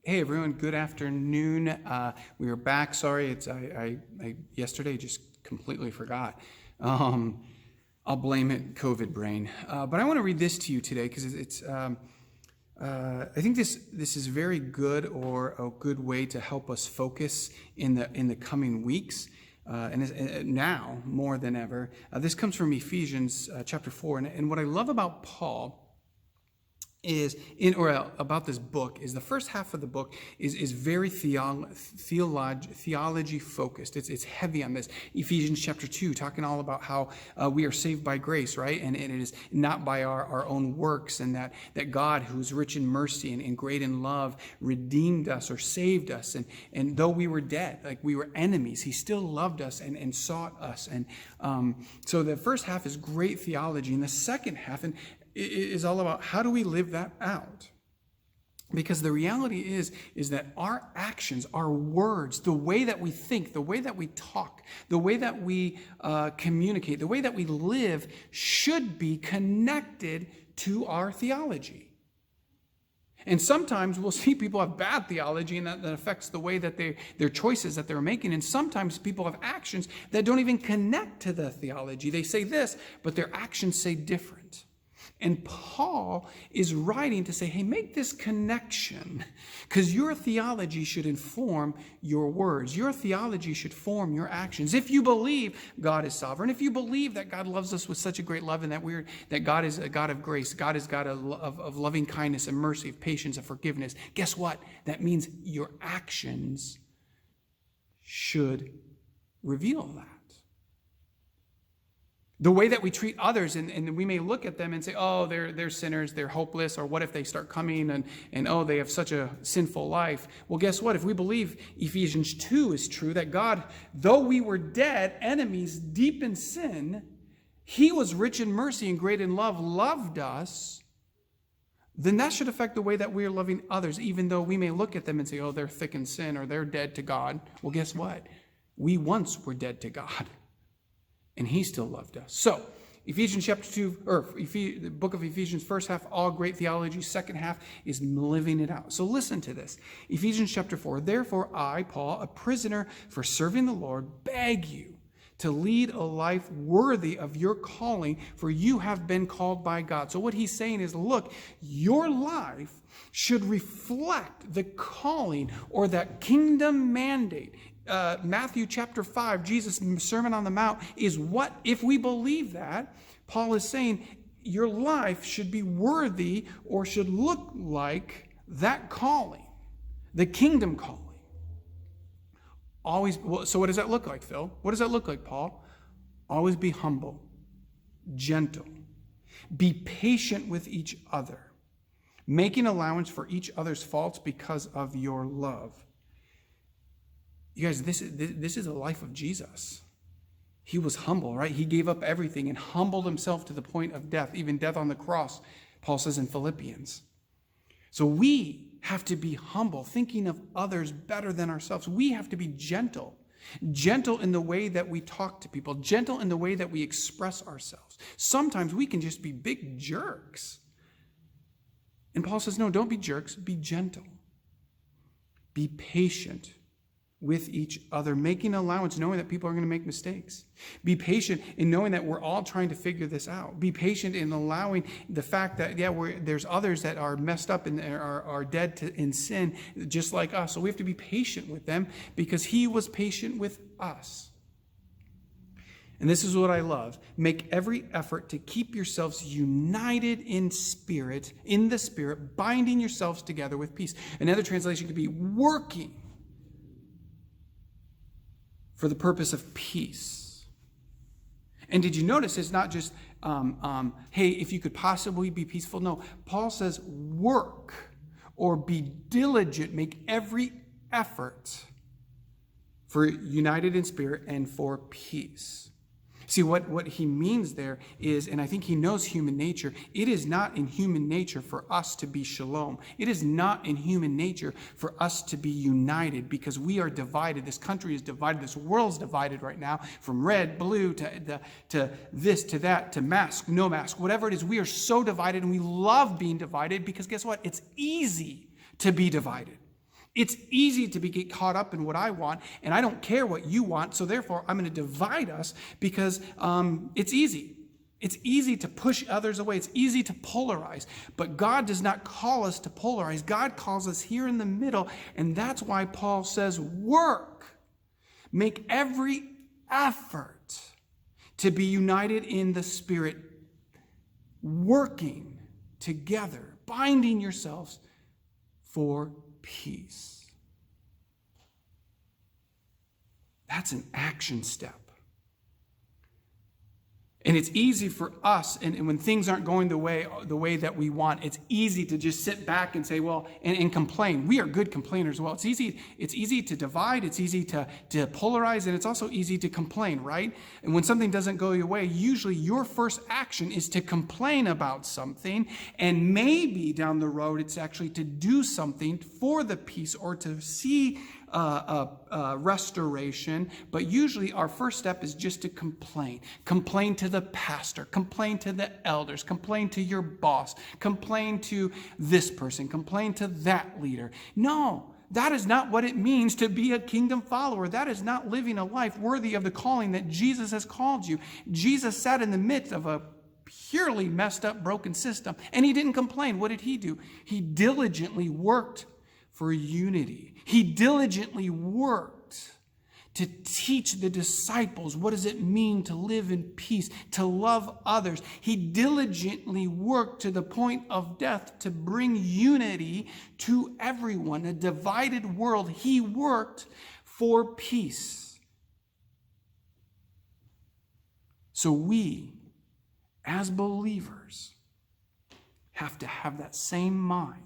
Hey everyone, good afternoon. We are back. Sorry, I yesterday just completely forgot. I'll blame it, COVID brain. But I want to read this to you today because I think this is very good, or a good way to help us focus in the coming weeks. And now more than ever, this comes from Ephesians chapter 4. And what I love about Paul about this book is the first half of the book is very theology focused. It's heavy on this. Ephesians chapter 2, talking all about how we are saved by grace, right? And it is not by our own works, and that God, who's rich in mercy and great in love, redeemed us or saved us. And though we were dead, like we were enemies, he still loved us and sought us. And so the first half is great theology. And the second half is all about how do we live that out? Because the reality is that our actions, our words, the way that we think, the way that we talk, the way that we communicate, the way that we live should be connected to our theology. And sometimes we'll see people have bad theology, and that affects the way that their choices that they're making. And sometimes people have actions that don't even connect to the theology. They say this, but their actions say different. And Paul is writing to say, hey, make this connection, because your theology should inform your words. Your theology should form your actions. If you believe God is sovereign, if you believe that God loves us with such a great love, and that God is a God of grace, God is God of loving kindness and mercy, of patience and forgiveness, guess what? That means your actions should reveal that. The way that we treat others, and we may look at them and say, oh, they're sinners, they're hopeless, or what if they start coming and oh, they have such a sinful life. Well, guess what? If we believe Ephesians 2 is true, that God, though we were dead, enemies, deep in sin, he was rich in mercy and great in love, loved us, then that should affect the way that we are loving others, even though we may look at them and say, oh, they're thick in sin, or they're dead to God. Well, guess what? We once were dead to God, and he still loved us. So, Ephesians chapter 2, or the book of Ephesians, first half, all great theology. Second half is living it out. So listen to this. Ephesians chapter 4, therefore I, Paul, a prisoner for serving the Lord, beg you to lead a life worthy of your calling, for you have been called by God. So what he's saying is, look, your life should reflect the calling or that kingdom mandate. Matthew chapter 5, Jesus' Sermon on the Mount is what, if we believe that, Paul is saying your life should be worthy or should look like that calling, the kingdom calling. So what does that look like, Phil? What does that look like, Paul? Always be humble, gentle, be patient with each other, making allowance for each other's faults because of your love. You guys, this is a life of Jesus. He was humble, right? He gave up everything and humbled himself to the point of death, even death on the cross, Paul says in Philippians. So we have to be humble, thinking of others better than ourselves. We have to be gentle in the way that we talk to people, gentle in the way that we express ourselves. Sometimes we can just be big jerks. And Paul says, no, don't be jerks, be gentle. Be patient with each other, making allowance, knowing that people are going to make mistakes. Be patient in knowing that we're all trying to figure this out. Be patient in allowing the fact that, there's others that are messed up and are dead in sin, just like us. So we have to be patient with them because he was patient with us. And this is what I love. Make every effort to keep yourselves united in the Spirit, binding yourselves together with peace. Another translation could be working for the purpose of peace. And did you notice it's not just, hey, if you could possibly be peaceful. No, Paul says work or be diligent, make every effort for united in spirit and for peace. See, what he means there is, and I think he knows human nature, it is not in human nature for us to be shalom. It is not in human nature for us to be united because we are divided. This country is divided. This world's divided right now from red, blue, to this, to that, to mask, no mask, whatever it is. We are so divided, and we love being divided because guess what? It's easy to be divided. It's easy to get caught up in what I want, and I don't care what you want, so therefore I'm going to divide us because it's easy. It's easy to push others away. It's easy to polarize. But God does not call us to polarize. God calls us here in the middle, and that's why Paul says, work. Make every effort to be united in the Spirit, working together, binding yourselves for peace. That's an action step. And it's easy for us, and when things aren't going the way that we want, it's easy to just sit back and say, well, and complain. We are good complainers. Well, it's easy to divide, it's easy to polarize, and it's also easy to complain, right? And when something doesn't go your way, usually your first action is to complain about something, and maybe down the road it's actually to do something for the peace or to see restoration, but usually our first step is just to complain. Complain to the pastor, complain to the elders, complain to your boss, complain to this person, complain to that leader. No, that is not what it means to be a kingdom follower. That is not living a life worthy of the calling that Jesus has called you. Jesus sat in the midst of a purely messed up, broken system, and he didn't complain. What did he do? He diligently worked for unity. He diligently worked to teach the disciples what does it mean to live in peace, to love others. He diligently worked to the point of death to bring unity to everyone. A divided world, he worked for peace. So we, as believers, have to have that same mind.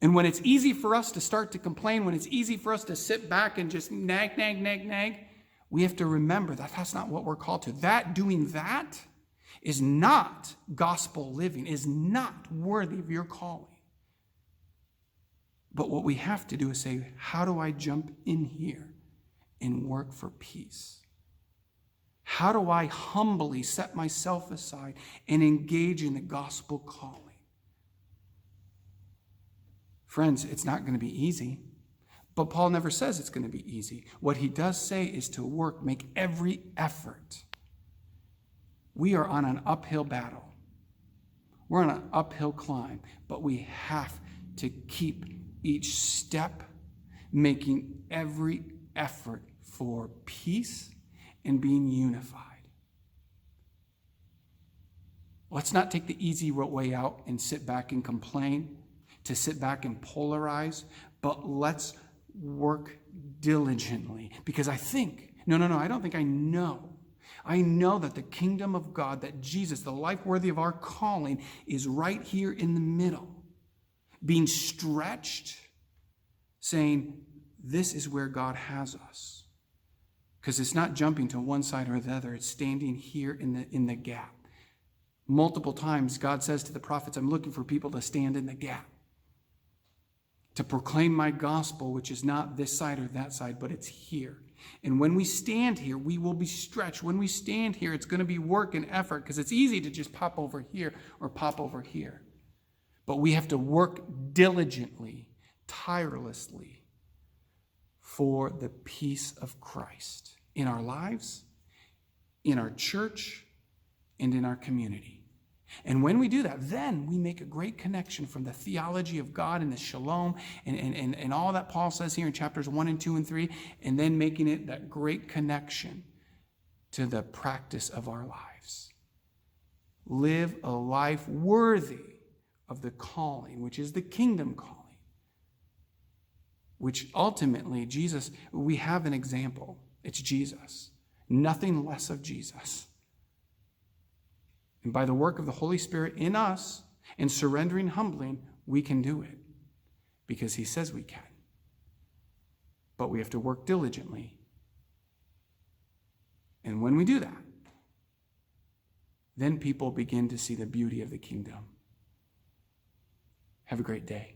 And when it's easy for us to start to complain, when it's easy for us to sit back and just nag, we have to remember that that's not what we're called to. Doing that is not gospel living, is not worthy of your calling. But what we have to do is say, how do I jump in here and work for peace? How do I humbly set myself aside and engage in the gospel calling? Friends, it's not going to be easy, but Paul never says it's going to be easy. What he does say is to work, make every effort. We are on an uphill battle. We're on an uphill climb, but we have to keep each step making every effort for peace and being unified. Let's not take the easy way out and sit back and complain, to sit back and polarize, but let's work diligently. Because I know that the kingdom of God, that Jesus, the life worthy of our calling, is right here in the middle, being stretched, saying, this is where God has us. Because it's not jumping to one side or the other, it's standing here in the gap. Multiple times, God says to the prophets, I'm looking for people to stand in the gap, to proclaim my gospel, which is not this side or that side, but it's here. And when we stand here, we will be stretched. When we stand here, it's going to be work and effort, because it's easy to just pop over here or pop over here. But we have to work diligently, tirelessly, for the peace of Christ in our lives, in our church, and in our community. And when we do that, then we make a great connection from the theology of God and the Shalom and all that Paul says here in chapters 1 and 2 and 3, and then making it that great connection to the practice of our lives. Live a life worthy of the calling, which is the kingdom calling, which ultimately Jesus, we have an example. It's Jesus. Nothing less of Jesus. And by the work of the Holy Spirit in us and surrendering, humbling, we can do it because he says we can. But we have to work diligently. And when we do that, then people begin to see the beauty of the kingdom. Have a great day.